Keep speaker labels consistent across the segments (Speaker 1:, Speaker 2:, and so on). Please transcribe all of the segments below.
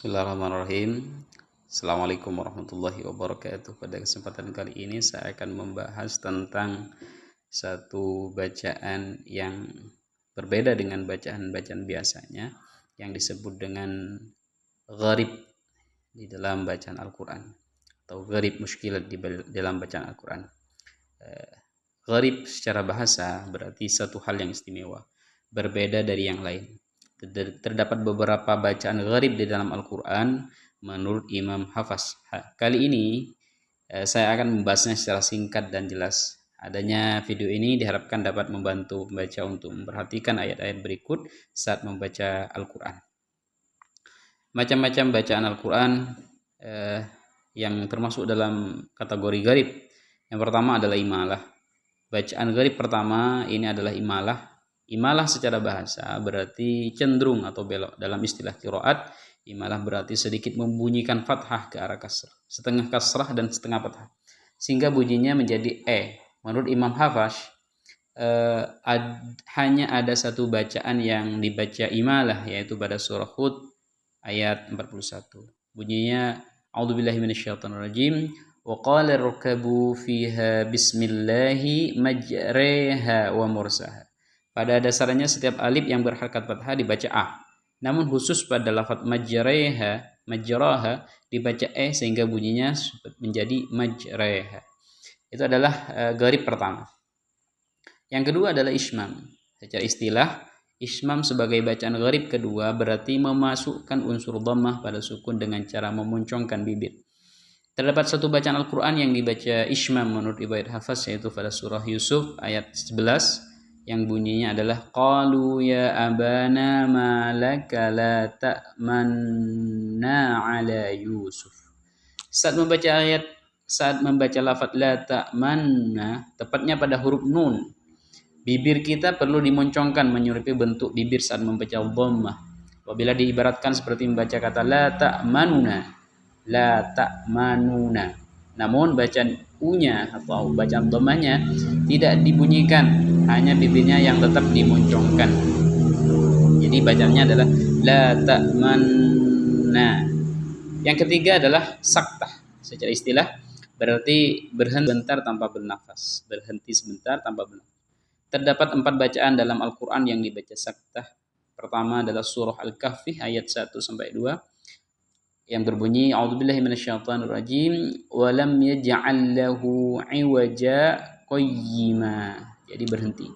Speaker 1: Bismillahirrahmanirrahim. Assalamualaikum warahmatullahi wabarakatuh. Pada kesempatan kali ini saya akan membahas tentang satu bacaan yang berbeda dengan bacaan-bacaan biasanya yang disebut dengan gharib di dalam bacaan Al-Quran atau gharib muskilat di dalam bacaan Al-Quran. Gharib secara bahasa berarti satu hal yang istimewa, berbeda dari yang lain. Terdapat beberapa bacaan gharib di dalam Al-Quran menurut Imam Hafaz. Kali ini saya akan membahasnya secara singkat dan jelas. Adanya video ini diharapkan dapat membantu pembaca untuk memperhatikan ayat-ayat berikut saat membaca Al-Quran. Macam-macam bacaan Al-Quran yang termasuk dalam kategori gharib. Yang pertama adalah imalah. Bacaan gharib pertama ini adalah imalah. Imalah secara bahasa berarti cenderung atau belok. Dalam istilah qiraat, imalah berarti sedikit membunyikan fathah ke arah kasrah, setengah kasrah dan setengah fathah, sehingga bunyinya menjadi Menurut Imam Hafaz, hanya ada satu bacaan yang dibaca imalah, yaitu pada surah Hud ayat 41. Bunyinya A'udzubillahi minasyaitonirrajim. Wa qala rakabu fiha bismillahi majreha wa mursaha. Pada dasarnya setiap alif yang berharakat fathah dibaca a. Namun khusus pada lafaz majraha dibaca sehingga bunyinya menjadi majreha. Itu adalah gharib pertama. Yang kedua adalah ismam. Secara istilah, ismam sebagai bacaan gharib kedua berarti memasukkan unsur dhammah pada sukun dengan cara memuncongkan bibir. Terdapat satu bacaan Al-Quran yang dibaca ismam menurut riwayat Hafaz, yaitu pada surah Yusuf ayat 11 yang bunyinya adalah qalu ya abana ma laka la ta'manna ala Yusuf. Saat membaca lafaz la ta'manna, tepatnya pada huruf nun, bibir kita perlu dimoncongkan menyerupai bentuk bibir saat membaca dhammah. Apabila diibaratkan seperti membaca kata la ta'manuna. Namun bacaan u-nya atau bacaan dhammahnya tidak dibunyikan, hanya bibirnya yang tetap dimoncongkan. Jadi bacaannya adalah la ta'manna. Yang ketiga adalah saktah. Secara istilah berarti berhenti sebentar tanpa bernafas. Terdapat 4 bacaan dalam Al-Quran yang dibaca saktah. Pertama adalah surah Al-Kahfi ayat 1 sampai 2 yang berbunyi A'udzubillahi minasyaitonirrajim wa lam yaj'al lahu 'iwaja qayyima. Jadi berhenti.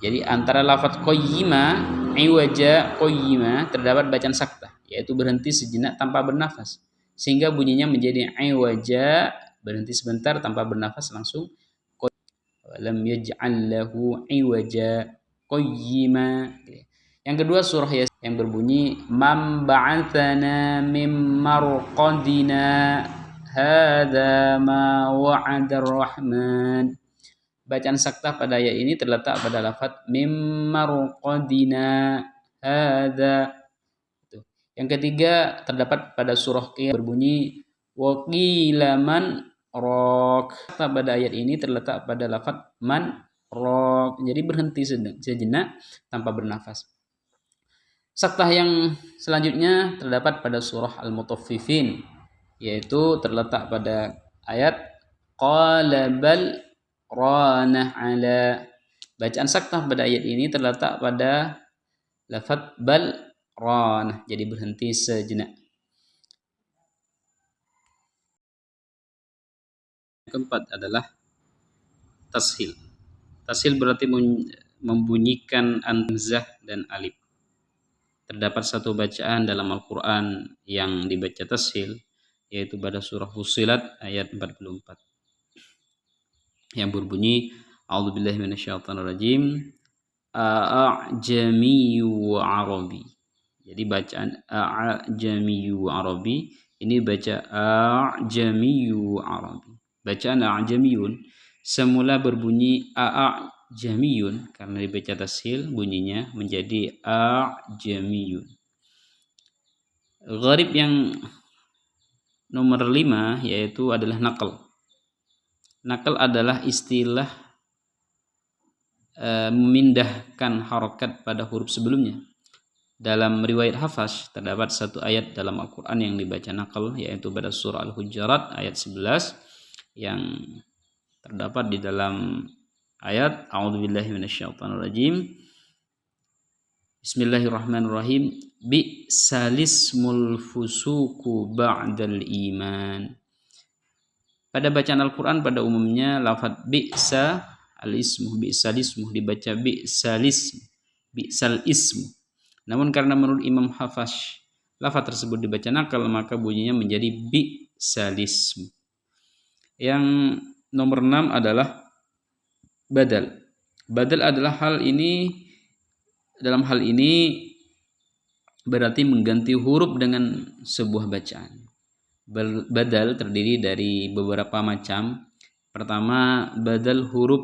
Speaker 1: Jadi antara lafaz qayyima, iwaja, qayyima terdapat bacaan saktah, yaitu berhenti sejenak tanpa bernafas, sehingga bunyinya menjadi iwaja, berhenti sebentar tanpa bernafas langsung lam yaj'al lahu iwaja qayyima. Yang kedua surah Yasin yang berbunyi man ba'atsana mim marqadina hadza ma wa'adar rahman. Bacaan saktah pada ayat ini terletak pada lafaz mim marqadina hadza. Yang ketiga terdapat pada surah Qiyamah berbunyi wa qila man raq. Pada ayat ini terletak pada lafaz man raq, jadi berhenti sejenak tanpa bernafas. Saktah yang selanjutnya terdapat pada surah Al-Mutaffifin, yaitu terletak pada ayat qala bal rana ala. Bacaan saktah pada ayat ini terletak pada lafaz bal rana, jadi berhenti sejenak. Keempat adalah tashil. Tashil berarti membunyikan hamzah dan alif. Terdapat satu bacaan dalam Al-Quran yang dibaca tashil, yaitu pada surah Fussilat ayat 44 yang berbunyi A'udzubillahi minasyaitonirrajim a'jamiyyu wa arabi. Jadi bacaan a'jamiyyu wa arabi ini baca a'jamiyyu wa arabi. Bacaan a'jamiyun semula berbunyi a'jamiyun, karena dibaca tashil bunyinya menjadi a'jamiyun. Gharib yang nomor 5 yaitu adalah naql. Naql adalah istilah memindahkan harokat pada huruf sebelumnya. dalam riwayat Hafs terdapat satu ayat dalam Al-Quran yang dibaca nakal, yaitu pada surah Al-Hujurat ayat 11 yang terdapat di dalam ayat A'udzubillahi minasyaitonirrajim. Bismillahirrahmanirrahim. Bi'salismul fusuku ba'dal iman. Pada bacaan Al-Quran pada umumnya lafaz bi'sa bi'salismu dibaca bi'sal ismu. Namun karena menurut Imam Hafs lafaz tersebut dibaca nakal, maka bunyinya menjadi bi'salismu. Yang nomor 6 adalah badal. Badal adalah dalam hal ini berarti mengganti huruf dengan sebuah bacaan. Badal terdiri dari beberapa macam. Pertama, badal huruf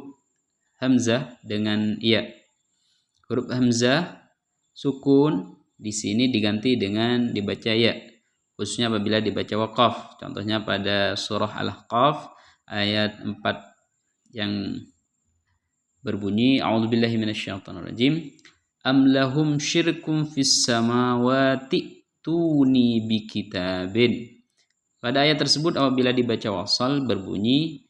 Speaker 1: hamzah dengan ya. Huruf hamzah sukun di sini diganti dengan dibaca ya, khususnya apabila dibaca waqaf. Contohnya pada surah Al-Ahqaf ayat 4 yang berbunyi A'udzubillahi minasyaitonirrajim. Am lahum syirkum fis samawati tuni bikitabin. Pada ayat tersebut apabila dibaca wasal berbunyi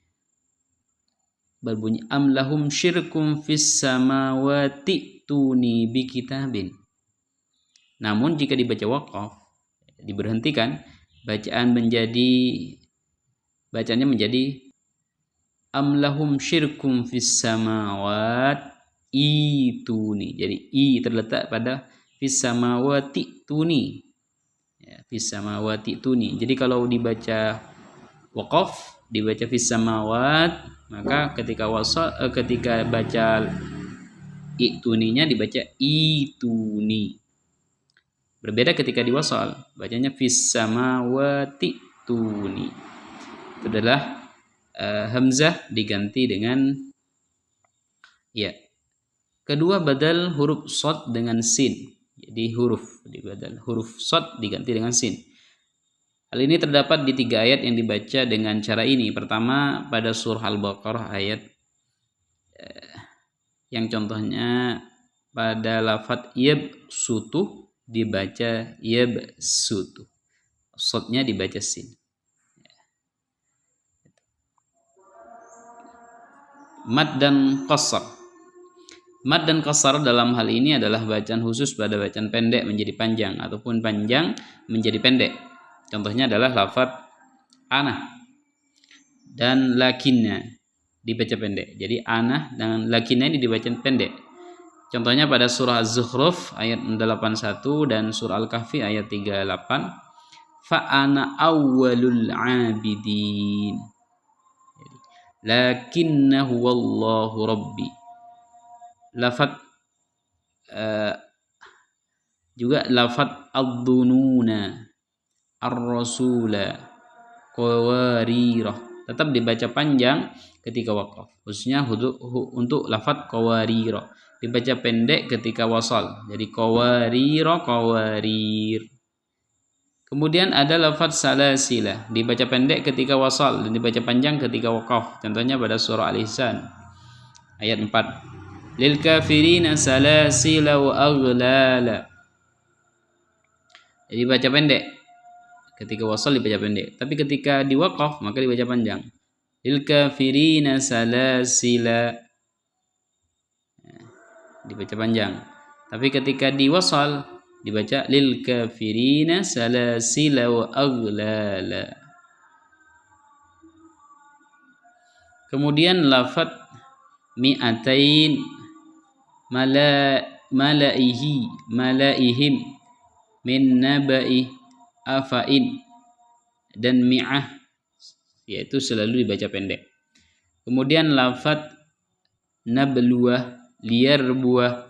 Speaker 1: am lahum syirkum fis samawati tuni bikitabin. Namun jika dibaca waqaf diberhentikan, bacaannya menjadi am lahum syirkum fis samawat ituni. Jadi i terletak pada fis samawati tuni. Ya, fis samawati tuni. Jadi kalau dibaca waqaf dibaca fis samawat, maka ketika baca ituninya dibaca ituni. Berbeda ketika diwasal, bacanya fis samawati tuni. Itu adalah hamzah diganti dengan ya. Kedua, badal huruf shad dengan sin. Jadi huruf shad diganti dengan sin. Hal ini terdapat di 3 ayat yang dibaca dengan cara ini. Pertama, pada surah Al-Baqarah ayat yang contohnya pada lafaz yabsutu dibaca yabsutu. Shadnya dibaca sin. Mad dan qasar. Mad dan qasar dalam hal ini adalah bacaan khusus pada bacaan pendek menjadi panjang ataupun panjang menjadi pendek. Contohnya adalah lafaz ana dan lakinna dibaca pendek. Jadi ana dan lakinna ini dibaca pendek. Contohnya pada surah Az-Zukhruf ayat 81 dan surah Al-Kahfi ayat 38. Fa ana awwalul abidin. Lakinnahu wallahu rabbi. Lafaz juga lafaz ad-dununa ar-rasula qawarirah tetap dibaca panjang ketika waqaf, khususnya untuk lafaz qawarirah dibaca pendek ketika wasal, jadi qawarirah qawarir. Kemudian ada lafaz salasila dibaca pendek ketika wasal dan dibaca panjang ketika waqaf. Contohnya pada surah Al-Ihsan ayat 4. Lil kafirina salasila wa aghlala. Jadi baca pendek. Ketika wasal dibaca pendek, tapi ketika diwaqaf maka dibaca panjang. Lil kafirina salasila. Dibaca panjang. Tapi ketika diwasal dibaca lil kafirina salasila wa aghlala. Kemudian lafaz mi'atain malaihim min nabai afain dan mi'ah yaitu selalu dibaca pendek. Kemudian lafaz nabluwah, liyarbuwah,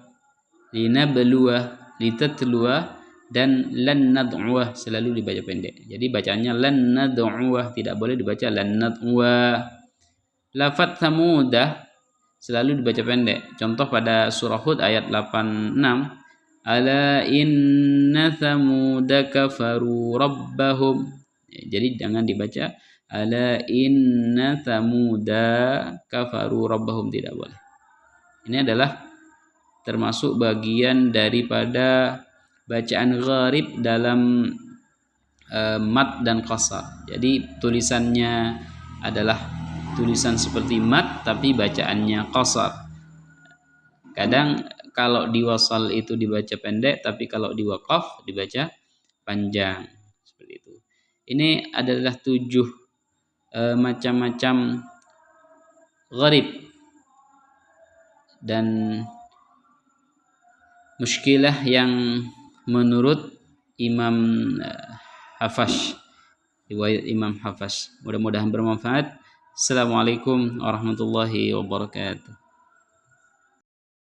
Speaker 1: linabluwah, litatluwah dan lan nad'uwah selalu dibaca pendek. Jadi bacaannya lan nad'uwah, tidak boleh dibaca lan nad'uwah. Lafaz samudah selalu dibaca pendek. Contoh pada surah Hud ayat 86. Ala inna samuda kafaru rabbahum. Jadi jangan dibaca ala inna samuda kafaru rabbahum, tidak boleh. Ini adalah termasuk bagian daripada bacaan gharib dalam mat dan qasar. Jadi tulisannya adalah tulisan seperti mat tapi bacaannya qasar. Kadang kalau di wasal itu dibaca pendek, tapi kalau di waqaf dibaca panjang. Seperti itu. Ini adalah 7 macam-macam gharib dan muskilah yang menurut Imam Hafash, riwayat Imam Hafash. Mudah-mudahan bermanfaat. Assalamualaikum warahmatullahi wabarakatuh.